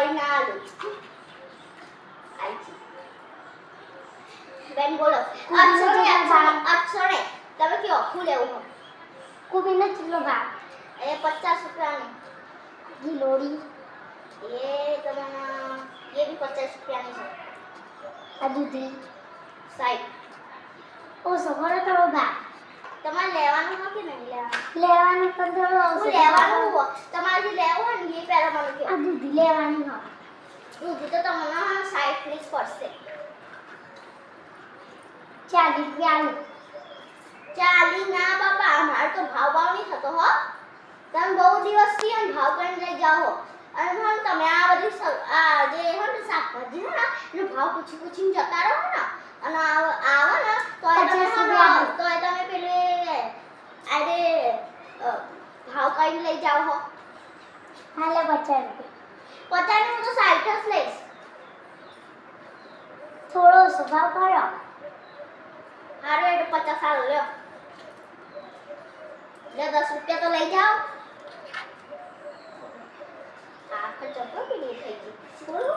કરીને આલું આઈ બેન બોલો અક્ષરે તમે કયો શું લેવું કોબીનો કેટલો ભાવ એ 50 રૂપિયાની ગીલોડી ये तुम्हारा ये भी 50 रुपया नहीं है આ દૂધી साइड ઓ સફર તો ભાવ તમારે લેવાનું હોય કે નહીં લેવાનું લેવાનું તો થોડો હું લેવાનું હોય તમારે જે લેવું હોય ને એ પહેલા મને કહો આ દૂધી લેવાની હોય દૂધ તો તમને 60 પ્લીઝ પડશે 40 રૂપિયા આલુ 40 ના બાપા અમાર તો ભાવ નહીં થતો હો તમે બહુ દિવસ થી એમ ભાવ કરીને લઈ જાઓ અને ભાવ તમે આ બધી આ જે હો ને શાકભાજી હો ને એનો ભાવ પૂછીને જતા રહો ને અને આવો ને તો તમે પેલે આડે ભાવ કરીને લઈ જાઓ હો હાલે 50 રૂપિયા 50 નું તો 60 જ લઈશ થોડો સ્વભાવ કરો હારે 50 હાલ લ્યો લે 10 રૂપિયા તો લઈ જાઓ આ તો ચપ્પલ પીડી થઈ ગઈ બોલો